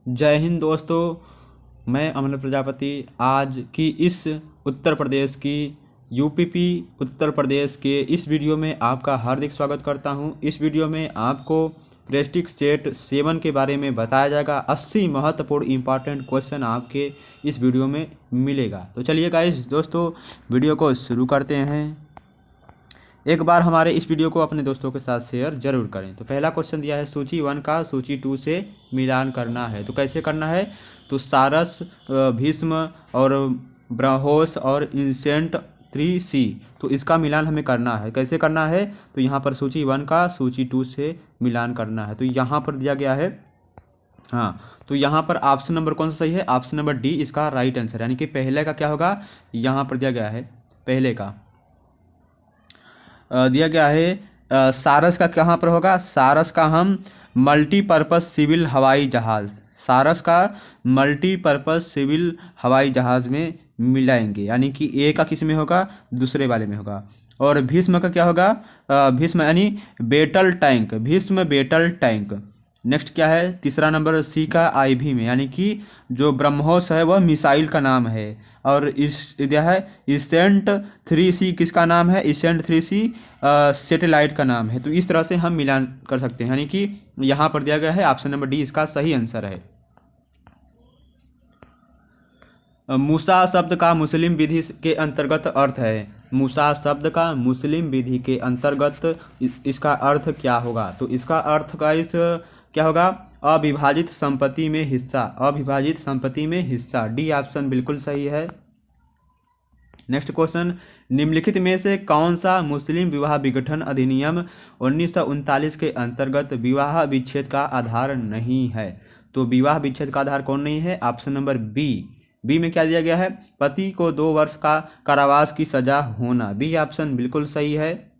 जय हिंद दोस्तों। मैं अमन प्रजापति आज की इस उत्तर प्रदेश की यूपीपी उत्तर प्रदेश के इस वीडियो में आपका हार्दिक स्वागत करता हूं। इस वीडियो में आपको प्रेस्टिज सेट 7 के बारे में बताया जाएगा। 80 महत्वपूर्ण इंपॉर्टेंट क्वेश्चन आपके इस वीडियो में मिलेगा। तो चलिए गाइस दोस्तों, वीडियो को शुरू करते हैं। एक बार हमारे इस वीडियो को अपने दोस्तों के साथ शेयर जरूर करें। तो पहला क्वेश्चन दिया है सूची 1 का सूची 2 से मिलान करना है। तो कैसे करना है? तो सारस, भीष्म और ब्रह्मोस और इंसेंट 3C, तो इसका मिलान हमें करना है। कैसे करना है? तो यहाँ पर सूची 1 का सूची 2 से मिलान करना है। तो यहाँ पर दिया गया है, हाँ, तो यहाँ पर ऑप्शन नंबर कौन सा सही है? ऑप्शन नंबर डी इसका राइट आंसर, यानी कि पहले का क्या होगा? यहाँ पर दिया गया है पहले का दिया गया है। सारस का कहाँ पर होगा? सारस का हम मल्टीपर्पज़ सिविल हवाई जहाज़, सारस का मल्टीपर्पज़ सिविल हवाई जहाज़ में मिलाएंगे, यानी कि ए का किस में होगा? दूसरे वाले में होगा। और भीष्म का क्या होगा? भीष्म यानी battle tank, Bhishma battle tank. Next क्या है? तीसरा नंबर सी का आईवी में, यानी कि जो ब्रह्मोस है वह मिसाइल का नाम है। और इस दिया है इसेंट 3C किसका नाम है? इसेंट 3C सैटेलाइट का नाम है। तो इस तरह से हम मिलान कर सकते हैं, यानी कि यहाँ पर दिया गया है ऑप्शन नंबर डी इसका सही आंसर है। मूसा शब्द का मुस्लिम विधि के अंतर्गत अर्थ है। मूसा शब्द का मुस्लिम विधि के अंतर्गत इसका अर्थ क्या होगा? तो इसका अर्थ का इस क्या होगा? अविभाजित संपत्ति में हिस्सा, अविभाजित संपत्ति में हिस्सा। डी ऑप्शन बिल्कुल सही है। नेक्स्ट क्वेश्चन, निम्नलिखित में से कौन सा मुस्लिम विवाह विघटन अधिनियम 1939 के अंतर्गत विवाह विच्छेद का आधार नहीं है? तो विवाह विच्छेद का आधार कौन नहीं है? ऑप्शन नंबर बी में क्या दिया गया है? पति को 2 वर्ष का कारावास की सजा होना। बी ऑप्शन बिल्कुल सही है।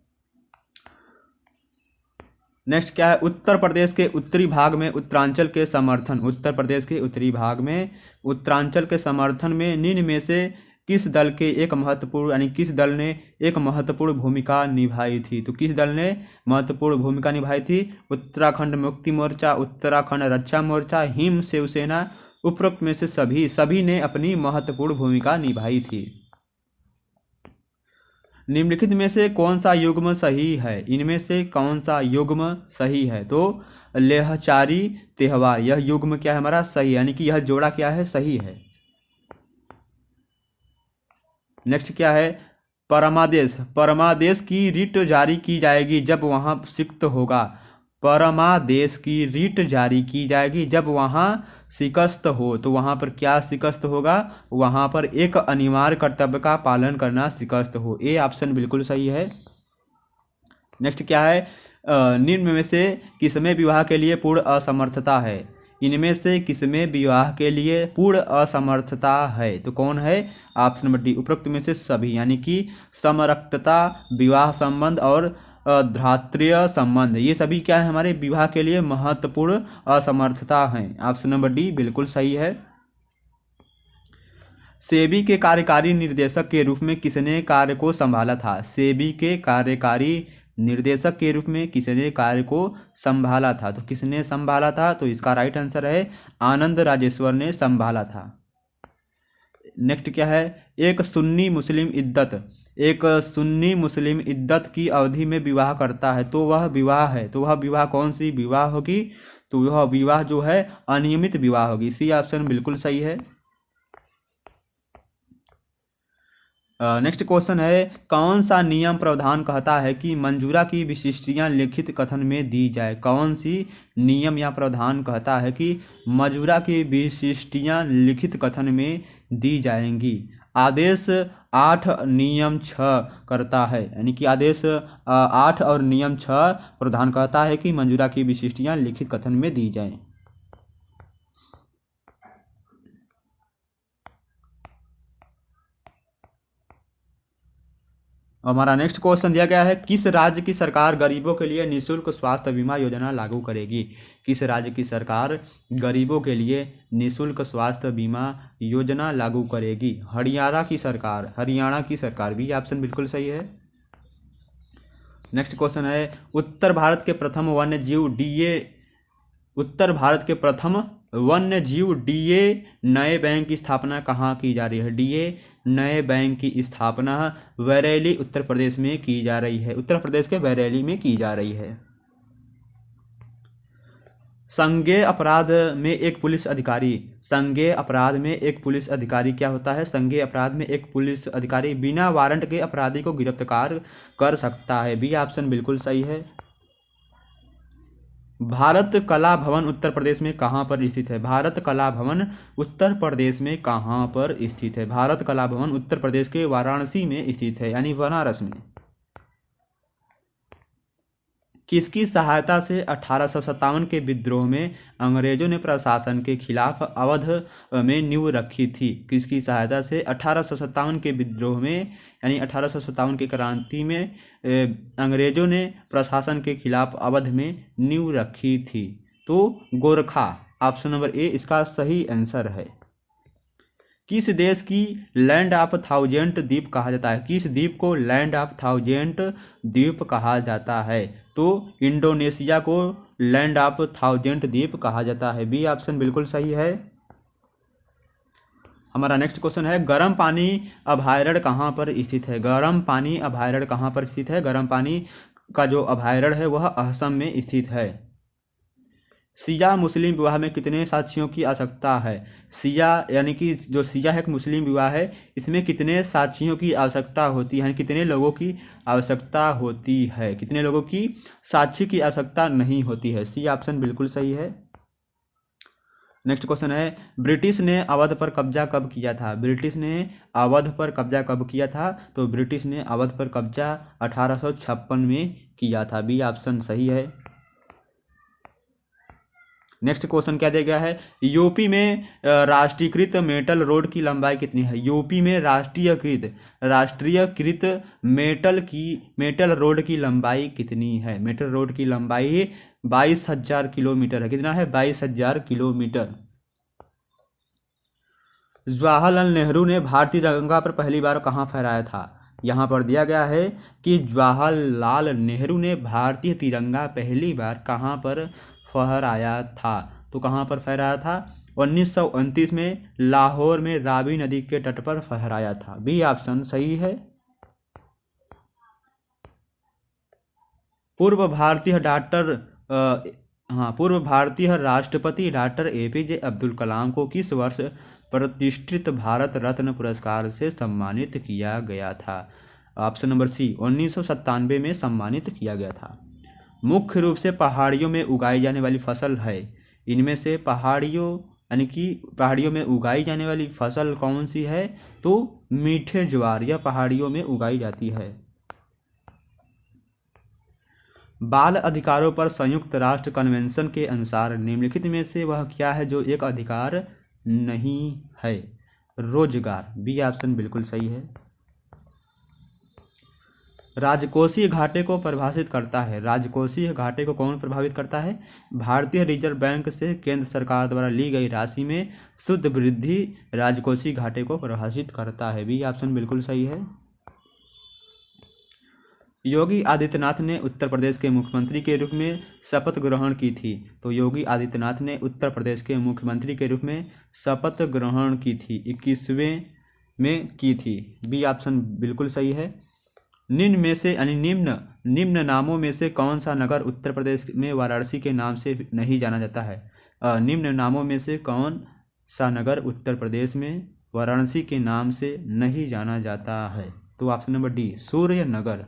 नेक्स्ट क्या है? उत्तर प्रदेश के उत्तरी भाग में उत्तरांचल के समर्थन, उत्तर प्रदेश के उत्तरी भाग में उत्तरांचल के समर्थन में निम्न में से किस दल के एक महत्वपूर्ण, यानी किस दल ने एक महत्वपूर्ण भूमिका निभाई थी? तो किस दल ने महत्वपूर्ण भूमिका निभाई थी? उत्तराखंड मुक्ति मोर्चा, उत्तराखंड रक्षा मोर्चा, हिम शिवसेना। उपरोक्त में से सभी ने अपनी महत्वपूर्ण भूमिका निभाई थी। निम्नलिखित में से कौन सा युग्म सही है? इनमें से कौन सा युग्म सही है? तो लेहचारी त्योहार, यह युग्म क्या है हमारा? सही, यानी कि यह जोड़ा क्या है? सही है। नेक्स्ट क्या है? परमादेश, परमादेश की रिट जारी की जाएगी जब वहाँ सिक्त होगा। परमादेश की रिट जारी की जाएगी जब वहाँ शिकस्त हो। तो वहाँ पर क्या शिकस्त होगा? वहाँ पर एक अनिवार्य कर्तव्य का पालन करना शिकस्त हो। ए ऑप्शन बिल्कुल सही है। नेक्स्ट क्या है? निम्न में से किसमें विवाह के लिए पूर्ण असमर्थता है? इनमें से किसमें विवाह के लिए पूर्ण असमर्थता है? तो कौन है? ऑप्शन नंबर डी, उपरोक्त में से सभी, यानी कि समरक्तता, विवाह संबंध और भ्रातृय संबंध, ये सभी क्या है? हमारे विवाह के लिए महत्वपूर्ण असमर्थता हैं। ऑप्शन नंबर डी बिल्कुल सही है। सेबी के कार्यकारी निर्देशक के रूप में किसने कार्य को संभाला था? सेबी के कार्यकारी निर्देशक के रूप में किसने कार्य को संभाला था? तो किसने संभाला था? तो इसका राइट आंसर है आनंद राजेश्वर ने संभाला था। नेक्स्ट क्या है? एक सुन्नी मुस्लिम इद्दत की अवधि में विवाह करता है तो वह विवाह है, तो वह विवाह कौन सी विवाह होगी? तो वह विवाह जो है अनियमित विवाह होगी। सी ऑप्शन बिल्कुल सही है। नेक्स्ट क्वेश्चन है, कौन सा नियम प्रावधान कहता है कि मंजूरा की विशिष्टियां लिखित कथन में दी जाए? कौन सी नियम या प्रावधान कहता है कि मंजूरा की विशिष्टियां लिखित कथन में दी जाएंगी? आदेश 8 नियम 6 करता है, यानी कि आदेश 8 और नियम 6 प्रावधान कहता है कि मंजूरा की विशिष्टियां लिखित कथन में दी जाएं। हमारा नेक्स्ट क्वेश्चन दिया गया है, किस राज्य की सरकार गरीबों के लिए निःशुल्क स्वास्थ्य बीमा योजना लागू करेगी? किस राज्य की सरकार गरीबों के लिए निःशुल्क स्वास्थ्य बीमा योजना लागू करेगी? हरियाणा की सरकार। भी ऑप्शन बिल्कुल सही है। नेक्स्ट क्वेश्चन है, उत्तर भारत के प्रथम वन्य जीव डीए नए बैंक की स्थापना कहाँ की जा रही है? डीए नए बैंक की स्थापना बरेली उत्तर प्रदेश में की जा रही है। उत्तर प्रदेश के बरेली में की जा रही है। संज्ञेय अपराध में एक पुलिस अधिकारी, संज्ञेय अपराध में एक पुलिस अधिकारी क्या होता है? संज्ञेय अपराध में एक पुलिस अधिकारी बिना वारंट के अपराधी को गिरफ्तार कर सकता है। बी ऑप्शन बिल्कुल सही है। भारत कला भवन उत्तर प्रदेश में कहाँ पर स्थित है? भारत कला भवन उत्तर प्रदेश में कहाँ पर स्थित है? भारत कला भवन उत्तर प्रदेश के वाराणसी में स्थित है, यानी बनारस में। किसकी सहायता से 1857 के विद्रोह में अंग्रेजों ने प्रशासन के खिलाफ अवध में नींव रखी थी? किसकी सहायता से 1857 के विद्रोह में, यानी 1857 की क्रांति में अंग्रेजों ने प्रशासन के खिलाफ अवध में नींव रखी थी? तो गोरखा, ऑप्शन नंबर ए इसका सही आंसर है। किस देश की लैंड ऑफ थाउजेंड द्वीप कहा जाता है? किस द्वीप को लैंड ऑफ थाउजेंड द्वीप कहा जाता है? तो इंडोनेशिया को लैंड ऑफ थाउजेंड द्वीप कहा जाता है। बी ऑप्शन बिल्कुल सही है। हमारा नेक्स्ट क्वेश्चन है, गर्म पानी अभयारण्य कहाँ पर स्थित है? गर्म पानी अभयारण्य कहाँ पर स्थित है? गर्म पानी का जो अभयारण्य है वह असम में स्थित है। शिया मुस्लिम विवाह में कितने साक्षियों की आवश्यकता है? शिया यानी कि जो शिया है एक मुस्लिम विवाह है, इसमें कितने साक्षियों की आवश्यकता होती है? कितने लोगों की आवश्यकता होती है? कितने लोगों की साक्षी की आवश्यकता नहीं होती है? सी ऑप्शन बिल्कुल सही है। नेक्स्ट क्वेश्चन है, ब्रिटिश ने अवध पर कब्जा कब किया था? ब्रिटिश ने अवध पर कब्जा कब किया था? तो ब्रिटिश ने अवध पर कब्जा 1856 में किया था। बी ऑप्शन सही है। नेक्स्ट क्वेश्चन क्या दिया गया है, यूपी में राष्ट्रीयकृत मेटल रोड की लंबाई कितनी है? यूपी में राष्ट्रीयकृत मेटल रोड की लंबाई कितनी है? मेटल रोड की लंबाई 22,000 किलोमीटर है। कितना है? 22,000 किलोमीटर। जवाहरलाल नेहरू ने भारतीय तिरंगा पर पहली बार कहाँ फहराया था? यहाँ पर दिया गया है कि जवाहरलाल नेहरू ने भारतीय तिरंगा पहली बार कहाँ पर फहराया था? तो कहाँ पर फहराया था? 1929 में लाहौर में रावी नदी के तट पर फहराया था। बी ऑप्शन सही है। पूर्व भारतीय राष्ट्रपति डॉक्टर APJ अब्दुल कलाम को किस वर्ष प्रतिष्ठित भारत रत्न पुरस्कार से सम्मानित किया गया था? ऑप्शन नंबर सी 1997 में सम्मानित किया गया था। मुख्य रूप से पहाड़ियों में उगाई जाने वाली फसल है, इनमें से पहाड़ियों में उगाई जाने वाली फसल कौन सी है? तो मीठे ज्वार, यह पहाड़ियों में उगाई जाती है। बाल अधिकारों पर संयुक्त राष्ट्र कन्वेंशन के अनुसार निम्नलिखित में से वह क्या है जो एक अधिकार नहीं है? रोजगार। बी ऑप्शन बिल्कुल सही है। राजकोषीय घाटे को परिभाषित करता है। राजकोषीय घाटे को कौन प्रभावित करता है? भारतीय रिजर्व बैंक से केंद्र सरकार द्वारा ली गई राशि में शुद्ध वृद्धि राजकोषीय घाटे को परिभाषित करता है। बी ऑप्शन बिल्कुल सही है। योगी आदित्यनाथ ने उत्तर प्रदेश के मुख्यमंत्री के रूप में शपथ ग्रहण की थी। तो योगी आदित्यनाथ ने उत्तर प्रदेश के मुख्यमंत्री के रूप में शपथ ग्रहण की थी, 21वें में की थी। बी ऑप्शन बिल्कुल सही है। निम्न में से यानी निम्न नामों में से कौन सा नगर उत्तर प्रदेश में वाराणसी के नाम से नहीं जाना जाता है? निम्न नामों में से कौन सा नगर उत्तर प्रदेश में वाराणसी के नाम से नहीं जाना जाता है? तो ऑप्शन नंबर डी सूर्यनगर।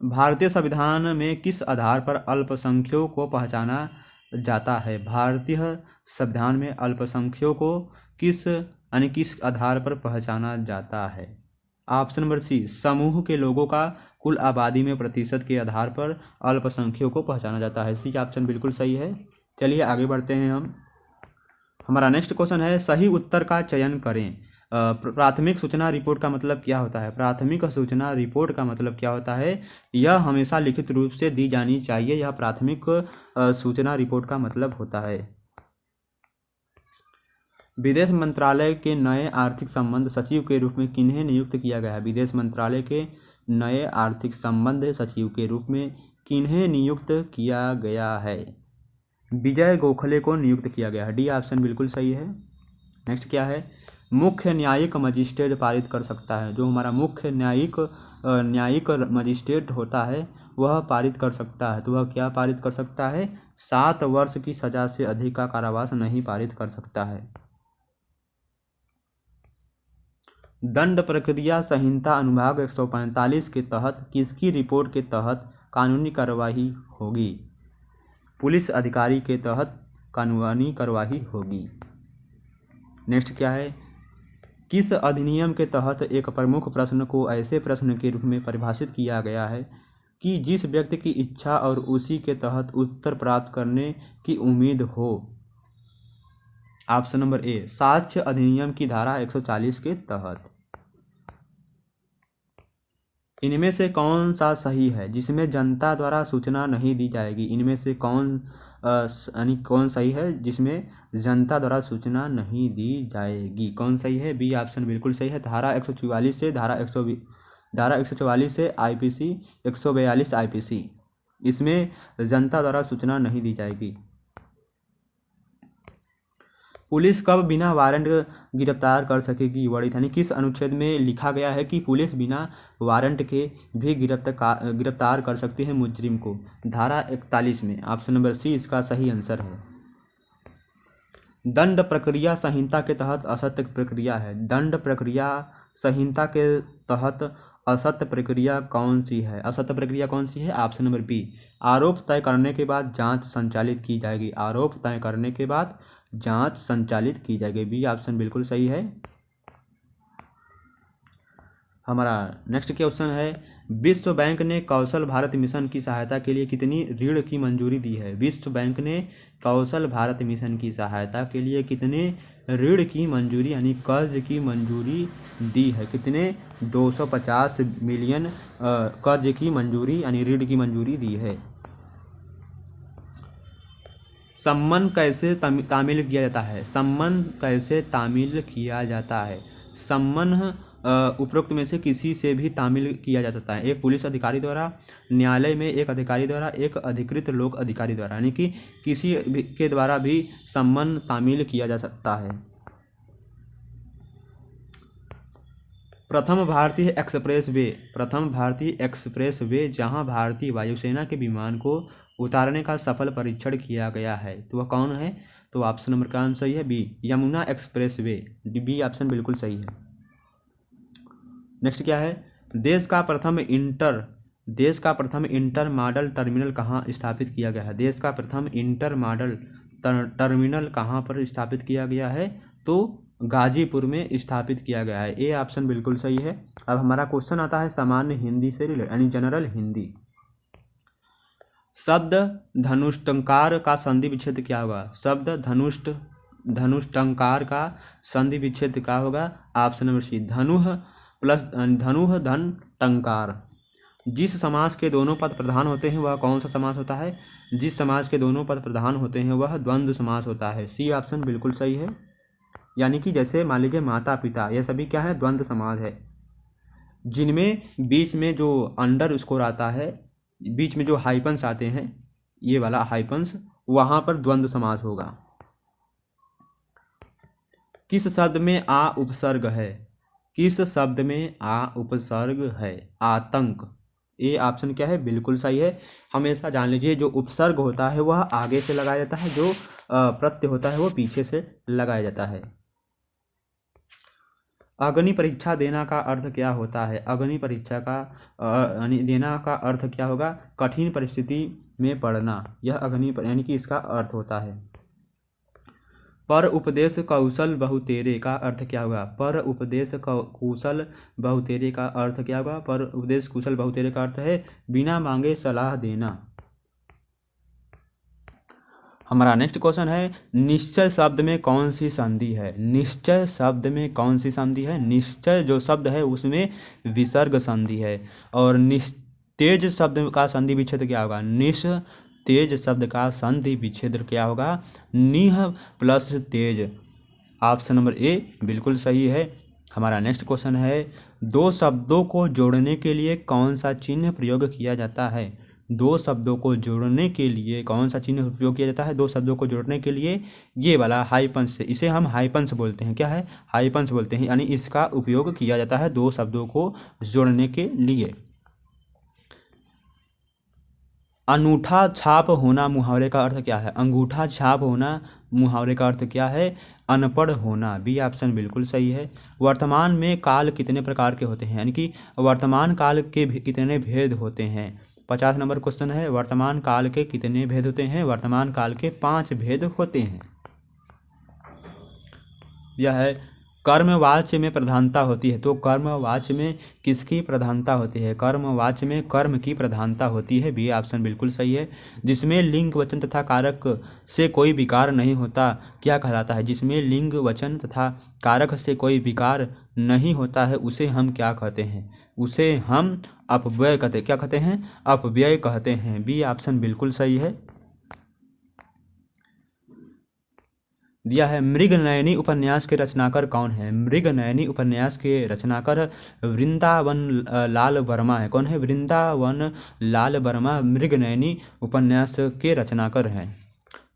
भारतीय संविधान में किस आधार पर अल्पसंख्यकों को पहचाना जाता है? भारतीय संविधान में अल्पसंख्यकों को किस आधार पर पहचाना जाता है? ऑप्शन नंबर सी समूह के लोगों का कुल आबादी में प्रतिशत के आधार पर अल्पसंख्यकों को पहचाना जाता है। सी ऑप्शन बिल्कुल सही है। चलिए आगे बढ़ते हैं हम। हमारा नेक्स्ट क्वेश्चन है, सही उत्तर का चयन करें। प्राथमिक सूचना रिपोर्ट का मतलब क्या होता है? प्राथमिक सूचना रिपोर्ट का मतलब क्या होता है? यह हमेशा लिखित रूप से दी जानी चाहिए। यह प्राथमिक सूचना रिपोर्ट का मतलब होता है। विदेश मंत्रालय के नए आर्थिक संबंध सचिव के रूप में किन्हें नियुक्त किया गया है? विदेश मंत्रालय के नए आर्थिक संबंध सचिव के रूप में किन्हें नियुक्त किया गया है? विजय गोखले को नियुक्त किया गया है। डी ऑप्शन बिल्कुल सही है। नेक्स्ट क्या है? मुख्य न्यायिक मजिस्ट्रेट पारित कर सकता है। जो हमारा मुख्य न्यायिक मजिस्ट्रेट होता है वह पारित कर सकता है। तो वह क्या पारित कर सकता है? 7 वर्ष की सजा से अधिक का कारावास नहीं पारित कर सकता है। दंड प्रक्रिया संहिता अनुभाग 145 के तहत किसकी रिपोर्ट के तहत कानूनी कार्यवाही होगी? पुलिस अधिकारी के तहत कानूनी कार्यवाही होगी। नेक्स्ट क्या है? किस अधिनियम के तहत एक प्रमुख प्रश्न को ऐसे प्रश्न के रूप में परिभाषित किया गया है कि जिस व्यक्ति की इच्छा और उसी के तहत उत्तर प्राप्त करने की उम्मीद हो? ऑप्शन नंबर ए, साक्ष्य अधिनियम की धारा 140 के तहत। इनमें से कौन सा सही है जिसमें जनता द्वारा सूचना नहीं दी जाएगी? इनमें से कौन सही है जिसमें जनता द्वारा सूचना नहीं दी जाएगी? कौन सही है? बी ऑप्शन बिल्कुल सही है। धारा 144 से धारा 144 से आईपीसी 142 आईपीसी, इसमें जनता द्वारा सूचना नहीं दी जाएगी। पुलिस कब बिना वारंट गिरफ्तार कर सकेगी? वर्णित यानी किस अनुच्छेद में लिखा गया है कि पुलिस बिना वारंट के भी गिरफ्तार कर सकती है मुजरिम को? धारा 41 में। ऑप्शन नंबर सी इसका सही आंसर है। दंड प्रक्रिया संहिता के तहत असत्य प्रक्रिया है। दंड प्रक्रिया संहिता के तहत असत्य प्रक्रिया कौन सी है? असत्य प्रक्रिया कौन सी है? ऑप्शन नंबर बी, आरोप तय करने के बाद जांच संचालित की जाएगी। आरोप तय करने के बाद जांच संचालित की जाएगी। बी ऑप्शन बिल्कुल सही है। हमारा नेक्स्ट क्वेश्चन है, विश्व बैंक ने कौशल भारत मिशन की सहायता के लिए कितनी ऋण की मंजूरी दी है? विश्व बैंक ने कौशल भारत मिशन की सहायता के लिए कितने ऋण की मंजूरी यानी कर्ज की मंजूरी दी है? कितने? 250 मिलियन कर्ज की मंजूरी यानी ऋण की मंजूरी दी है। सम्मन कैसे तामील किया जाता है? सम्मन कैसे तामील किया जाता है? सम्मन उपरोक्त में से किसी से भी तामील किया जा सकता है। एक पुलिस अधिकारी द्वारा, न्यायालय में एक अधिकारी द्वारा, एक अधिकृत लोक अधिकारी द्वारा, यानी कि किसी के द्वारा भी सम्मन तामील किया जा सकता है। प्रथम भारतीय एक्सप्रेस वे जहां भारतीय वायुसेना के विमान को उतारने का सफल परीक्षण किया गया है, तो वह कौन है? तो ऑप्शन नंबर का आंसर सही है B, Yamuna expressway. B option बिल्कुल सही है। नेक्स्ट क्या है? देश का प्रथम इंटर मॉडल टर्मिनल कहाँ स्थापित किया गया है? देश का प्रथम इंटर मॉडल टर्मिनल कहाँ पर स्थापित किया गया है? तो गाजीपुर में स्थापित किया गया है। ए ऑप्शन बिल्कुल सही है। अब हमारा क्वेश्चन आता है सामान्य हिंदी से रिलेटेड यानी जनरल हिंदी। शब्द धनुष्टंकार का संधि विच्छेद क्या होगा? शब्द धनुष्टंकार का संधि विच्छेद क्या होगा? ऑप्शन नंबर सी, धनुः धन टंकार। जिस समास के दोनों पद प्रधान होते हैं वह कौन सा समास होता है? जिस समास के दोनों पद प्रधान होते हैं वह द्वंद्व समास होता है। सी ऑप्शन बिल्कुल सही है। यानी कि जैसे मान लीजिए माता पिता, यह सभी क्या है? द्वंद्व समास है। जिनमें बीच में जो अंडर स्कोर आता है, बीच में जो हाइपन्स आते हैं, ये वाला हाइपन्स, वहां पर द्वंद्व समास होगा। किस शब्द में आ उपसर्ग है? किस शब्द में आ उपसर्ग है? आतंक। ए ऑप्शन क्या है? बिल्कुल सही है। हमेशा जान लीजिए जो उपसर्ग होता है वह आगे से लगाया जाता है, जो प्रत्यय होता है वो पीछे से लगाया जाता है। अग्नि परीक्षा देना का अर्थ क्या होता है? अग्नि परीक्षा का देना का अर्थ क्या होगा? कठिन परिस्थिति में पड़ना, यह अग्नि यानी कि इसका अर्थ होता है। पर उपदेश कौशल बहुतेरे का अर्थ क्या होगा? पर उपदेश कुशल बहुतेरे का अर्थ क्या होगा? पर उपदेश कुशल बहुतेरे का अर्थ है बिना मांगे सलाह देना। हमारा नेक्स्ट क्वेश्चन है, निश्चय शब्द में कौन सी संधि है? निश्चय शब्द में कौन सी संधि है? निश्चय जो शब्द है उसमें विसर्ग संधि है। और निस्तेज शब्द का संधि विच्छेद क्या होगा? निस्तेज शब्द का संधि विच्छेद क्या होगा? निह प्लस तेज। ऑप्शन नंबर ए बिल्कुल सही है। हमारा नेक्स्ट क्वेश्चन है, दो शब्दों को जोड़ने के लिए कौन सा चिन्ह प्रयोग किया जाता है? दो शब्दों को जोड़ने के लिए कौन सा चिन्ह उपयोग किया जाता है? दो शब्दों को जोड़ने के लिए ये वाला हाइपंस से, इसे हम हाइपंस बोलते हैं। क्या है? हाइपंस बोलते हैं, यानी इसका उपयोग किया जाता है दो शब्दों को जोड़ने के लिए। अंगूठा छाप होना मुहावरे का अर्थ क्या है? अंगूठा छाप होना मुहावरे का अर्थ क्या है? अनपढ़ होना। बी ऑप्शन बिल्कुल सही है। वर्तमान में काल कितने प्रकार के होते हैं? यानी कि वर्तमान काल के कितने भेद होते हैं? 50 नंबर क्वेश्चन है। वर्तमान काल के कितने भेद होते हैं? वर्तमान काल के 5 भेद होते हैं। यह है कर्मवाच्य में प्रधानता होती है, तो कर्मवाच्य में किसकी प्रधानता होती है? कर्मवाच्य में कर्म की प्रधानता होती है। बी ऑप्शन बिल्कुल सही है। जिसमें लिंग वचन तथा कारक से कोई विकार नहीं होता क्या कहलाता है? जिसमें लिंग वचन तथा कारक से कोई विकार नहीं होता है उसे हम क्या कहते हैं? उसे हम अपव्यय कहते, क्या कहते हैं? अपव्यय कहते हैं। बी ऑप्शन बिल्कुल सही है। दिया है मृगनयनी उपन्यास के रचनाकार कौन है? मृगनयनी उपन्यास के रचनाकार वृंदावन लाल वर्मा है। कौन है? वृंदावन लाल वर्मा मृगनयनी उपन्यास के रचनाकार हैं।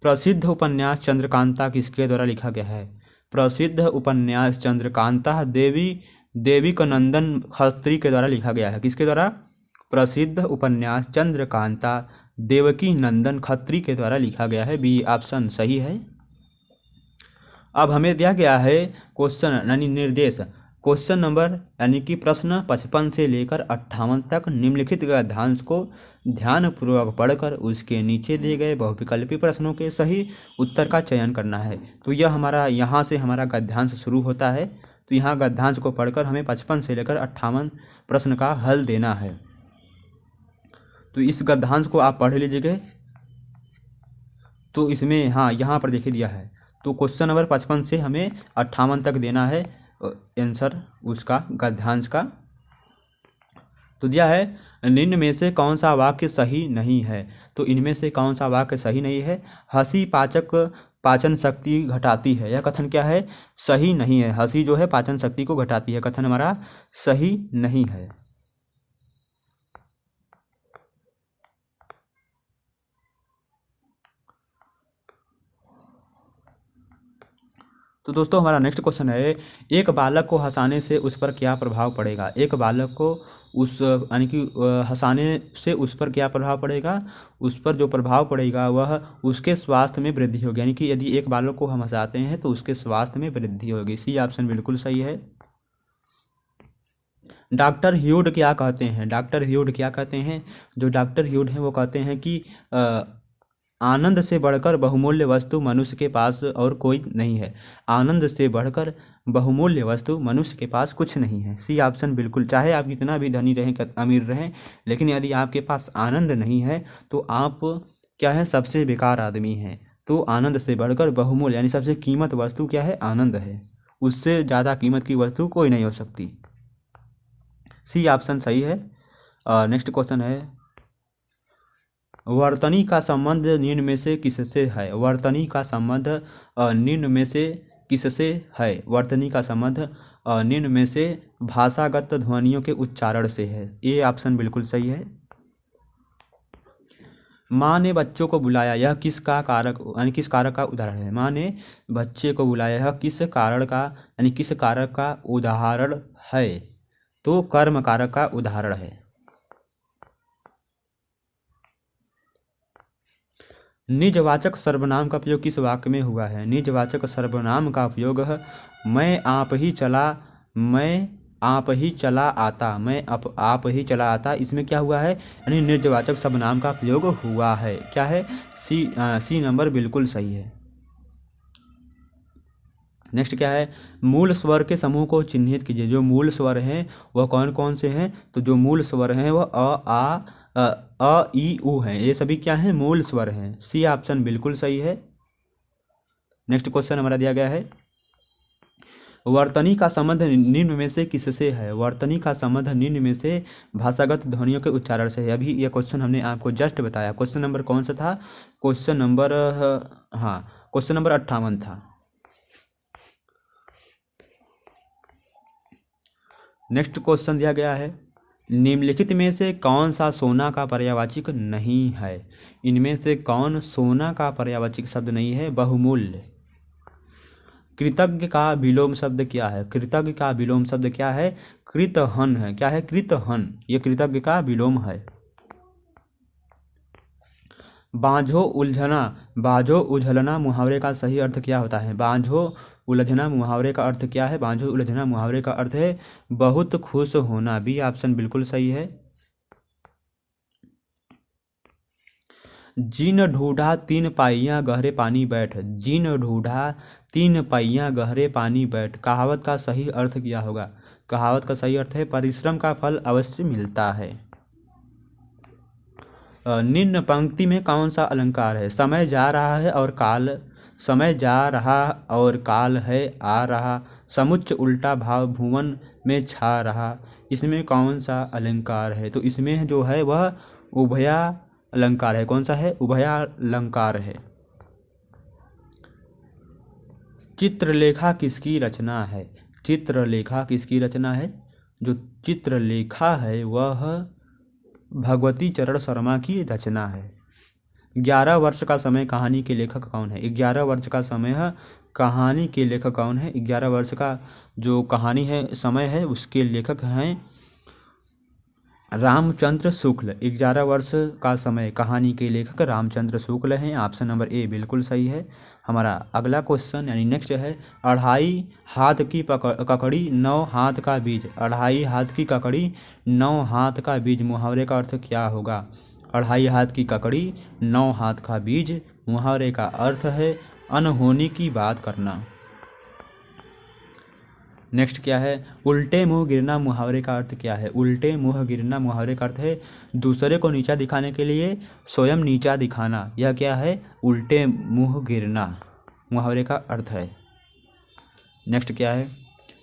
प्रसिद्ध उपन्यास चंद्रकांता किसके द्वारा लिखा गया है? प्रसिद्ध उपन्यास चंद्रकांता देविकानंदन खत्री के द्वारा लिखा गया है। किसके द्वारा? प्रसिद्ध उपन्यास चंद्रकांता देवकीनंदन खत्री के द्वारा लिखा गया है। बी ऑप्शन सही है। अब हमें दिया गया है क्वेश्चन यानी निर्देश, क्वेश्चन नंबर यानी कि प्रश्न 55 से लेकर 58 तक निम्नलिखित गद्यांश को ध्यानपूर्वक पढ़कर उसके नीचे दिए गए बहुविकल्पी प्रश्नों के सही उत्तर का चयन करना है। तो यह हमारा यहाँ से हमारा गद्यांश शुरू होता है। तो यहाँ गद्यांश को पढ़कर हमें 55 से लेकर 58 प्रश्न का हल देना है। तो इस गद्यांश को आप पढ़ लीजिएगा। तो इसमें हाँ यहाँ पर देखिए दिया है, तो क्वेश्चन नंबर 55 से हमें 58 तक देना है आंसर उसका गद्यांश का। तो दिया है निम्न में से कौन सा वाक्य सही नहीं है? तो इनमें से कौन सा वाक्य सही नहीं है? हंसी पाचन शक्ति घटाती है, यह कथन क्या है? सही नहीं है। हंसी जो है पाचन शक्ति को घटाती है, कथन हमारा सही नहीं है। तो दोस्तों हमारा नेक्स्ट क्वेश्चन है, एक बालक को हंसाने से उस पर क्या प्रभाव पड़ेगा? एक बालक को उस यानी कि हंसाने से उस पर क्या प्रभाव पड़ेगा? उस पर जो प्रभाव पड़ेगा वह उसके स्वास्थ्य में वृद्धि होगी। यानी कि यदि एक बालक को हम हंसाते हैं तो उसके स्वास्थ्य में वृद्धि होगी। सी ऑप्शन बिल्कुल सही है। डॉक्टर ह्यूड क्या कहते हैं? डॉक्टर ह्यूड क्या कहते हैं? जो डॉक्टर ह्यूड हैं वो कहते हैं कि आनंद से बढ़कर बहुमूल्य वस्तु मनुष्य के पास और कोई नहीं है। आनंद से बढ़कर बहुमूल्य वस्तु मनुष्य के पास कुछ नहीं है। सी ऑप्शन बिल्कुल, चाहे आप कितना भी धनी रहें, अमीर रहें, लेकिन यदि आपके पास आनंद नहीं है तो आप क्या है? सबसे बेकार आदमी हैं। तो आनंद से बढ़कर बहुमूल्य यानी सबसे कीमत वस्तु क्या है? आनंद है। उससे ज़्यादा कीमत की वस्तु कोई नहीं हो सकती। सी ऑप्शन सही है। नेक्स्ट क्वेश्चन है, वर्तनी का संबंध निम्न में से किससे है? वर्तनी का संबंध निम्न में से किससे है? वर्तनी का संबंध निम्न में से भाषागत ध्वनियों के उच्चारण से है। ये ऑप्शन बिल्कुल सही है। माँ ने बच्चों को बुलाया, यह किसका कारक यानी किस कारक का उदाहरण है? माँ ने बच्चे को बुलाया, यह किस कारण का यानी किस कारक का उदाहरण है? तो कर्म कारक का उदाहरण है। निजवाचक सर्वनाम का उपयोग किस वाक्य में हुआ है? निजवाचक सर्वनाम का उपयोग है मैं आप ही चला आता, आप ही चला आता, इसमें क्या हुआ है? यानी निजवाचक सर्वनाम का प्रयोग हुआ है। क्या है? सी नंबर बिल्कुल सही है। नेक्स्ट क्या है? मूल स्वर के समूह को चिन्हित कीजिए। जो मूल स्वर हैं वह कौन कौन से हैं? तो जो मूल स्वर हैं वह अ ई उ हैं। ये सभी क्या हैं? मूल स्वर हैं। सी ऑप्शन बिल्कुल सही है। नेक्स्ट क्वेश्चन हमारा दिया गया है, वर्तनी का संबंध निम्न में से किससे है? वर्तनी का संबंध निम्न में से भाषागत ध्वनियों के उच्चारण से है। अभी यह क्वेश्चन हमने आपको जस्ट बताया। क्वेश्चन नंबर कौन सा था? क्वेश्चन नंबर क्वेश्चन नंबर 58 था। नेक्स्ट क्वेश्चन दिया गया है, निम्नलिखित में से कौन सा सोना का पर्यायवाची नहीं है? इनमें से कौन सोना का पर्यायवाची शब्द नहीं है? बहुमूल्य। कृतज्ञ का विलोम शब्द क्या है? कृतज्ञ का विलोम शब्द क्या है? कृतहन है। क्या है? कृतहन। ये कृतज्ञ का विलोम है। बांझो उलझना, बांझो उझलना मुहावरे का सही अर्थ क्या होता है? बांझो उलझना मुहावरे का अर्थ क्या है? बांझो उलझना मुहावरे का अर्थ है बहुत खुश होना। बी ऑप्शन बिल्कुल सही है। जिन ढूढ़ा तीन पाइयाँ गहरे पानी बैठ, जिन ढूढ़ा तीन पाइयाँ गहरे पानी बैठ, कहावत का सही अर्थ क्या होगा? कहावत का सही अर्थ है परिश्रम का फल अवश्य मिलता है। निम्न पंक्ति में कौन सा अलंकार है? समय जा रहा है और काल, समय जा रहा और काल है आ रहा, समुच्च उल्टा भाव भुवन में छा रहा। इसमें कौन सा अलंकार है? तो इसमें जो है वह उभया अलंकार है। कौन सा है? उभया अलंकार है। चित्रलेखा किसकी रचना है? चित्रलेखा किसकी रचना है? जो चित्रलेखा है वह भगवती चरण शर्मा की रचना है। 11 वर्ष का समय कहानी के लेखक कौन है? 11 वर्ष का समय कहानी के लेखक कौन है? 11 वर्ष का जो कहानी है समय है उसके लेखक हैं रामचंद्र शुक्ल। 11 वर्ष का समय कहानी के लेखक रामचंद्र शुक्ल हैं। ऑप्शन नंबर ए बिल्कुल सही है। हमारा अगला क्वेश्चन यानी नेक्स्ट है, अढ़ाई हाथ की ककड़ी 9 हाथ का बीज, अढ़ाई हाथ की ककड़ी 9 हाथ का बीज मुहावरे का अर्थ क्या होगा? अढ़ाई हाथ की ककड़ी 9 हाथ का बीज मुहावरे का अर्थ है अनहोनी की बात करना। नेक्स्ट क्या है? उल्टे मुंह गिरना मुहावरे का अर्थ क्या है? उल्टे मुंह गिरना मुहावरे का अर्थ है दूसरे को नीचा दिखाने के लिए स्वयं नीचा दिखाना। यह क्या है? उल्टे मुंह गिरना मुहावरे का अर्थ है। नेक्स्ट क्या है?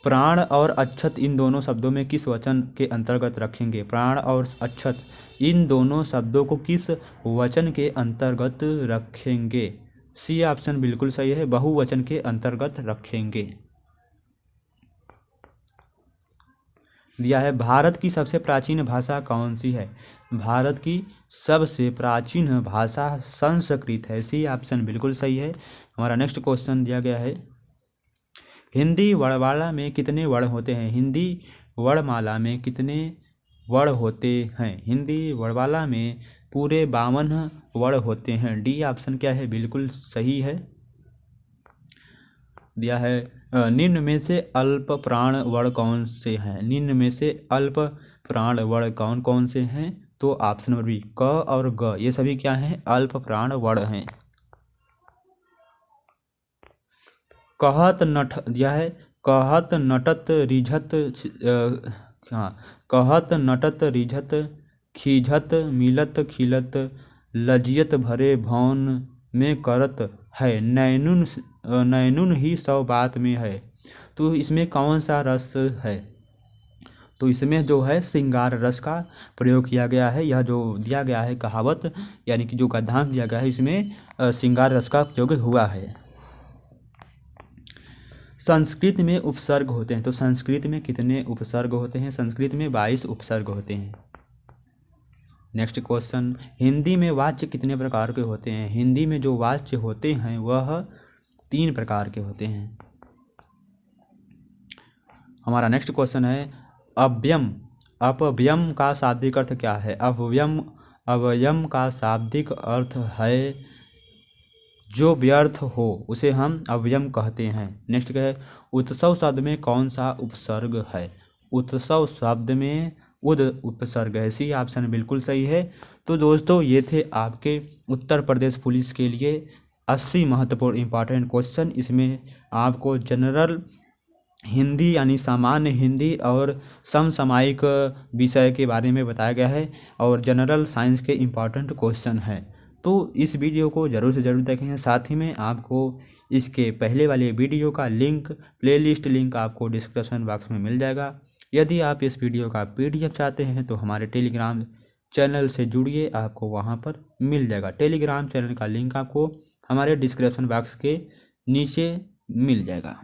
प्राण और अक्षत इन दोनों शब्दों में किस वचन के अंतर्गत रखेंगे? प्राण और अक्षत इन दोनों शब्दों को किस वचन के अंतर्गत रखेंगे? सी ऑप्शन बिल्कुल सही है, बहुवचन के अंतर्गत रखेंगे। दिया है भारत की सबसे प्राचीन भाषा कौन सी है? भारत की सबसे प्राचीन भाषा संस्कृत है। सी ऑप्शन बिल्कुल सही है। हमारा नेक्स्ट क्वेश्चन दिया गया है, हिंदी वर्णमाला में कितने वर्ण होते हैं? हिंदी वर्णमाला में कितने वर्ण होते हैं? हिंदी वर्णमाला में पूरे 52 वर्ण होते हैं। डी ऑप्शन क्या है? बिल्कुल सही है। दिया है निम्न में से अल्प प्राण वर्ण कौन से हैं? निम्न में से अल्प प्राण वर्ण कौन कौन से हैं? तो ऑप्शन नंबर बी क और ग ये सभी क्या हैं? अल्प प्राण वर्ण हैं। कहत नट दिया है, कहत नटत रिझत कहत नटत रिझत खीझत मिलत खिलत लजियत भरे भौन में करत है नैनुन नैनुन ही सौ बात में है। तो इसमें कौन सा रस है? तो इसमें जो है श्रृंगार रस का प्रयोग किया गया है। यह जो दिया गया है कहावत यानी कि जो गद्यांश दिया गया है इसमें श्रृंगार रस का प्रयोग हुआ है। संस्कृत में उपसर्ग होते हैं। तो संस्कृत में कितने उपसर्ग होते हैं? संस्कृत में 22 उपसर्ग होते हैं। नेक्स्ट क्वेश्चन, हिंदी में वाच्य कितने प्रकार के होते हैं? हिंदी में जो वाच्य होते हैं वह 3 प्रकार के होते हैं। हमारा नेक्स्ट क्वेश्चन है, अव्यम अपव्यम का शाब्दिक अर्थ क्या है? अव्यम का शाब्दिक अर्थ है जो व्यर्थ हो उसे हम अव्यम कहते हैं। नेक्स्ट क्या है, उत्सव शब्द में कौन सा उपसर्ग है? उत्सव शब्द में उद उपसर्ग है। सी ऑप्शन बिल्कुल सही है। तो दोस्तों ये थे आपके उत्तर प्रदेश पुलिस के लिए 80 महत्वपूर्ण इंपॉर्टेंट क्वेश्चन। इसमें आपको जनरल हिंदी यानी सामान्य हिंदी और समसामयिक विषय के बारे में बताया गया है और जनरल साइंस के इम्पॉर्टेंट क्वेश्चन हैं। तो इस वीडियो को ज़रूर से ज़रूर देखें। साथ ही में आपको इसके पहले वाले वीडियो का लिंक प्लेलिस्ट लिंक आपको डिस्क्रिप्शन बॉक्स में मिल जाएगा। यदि आप इस वीडियो का PDF चाहते हैं तो हमारे टेलीग्राम चैनल से जुड़िए, आपको वहां पर मिल जाएगा। टेलीग्राम चैनल का लिंक आपको हमारे डिस्क्रिप्शन बॉक्स के नीचे मिल जाएगा।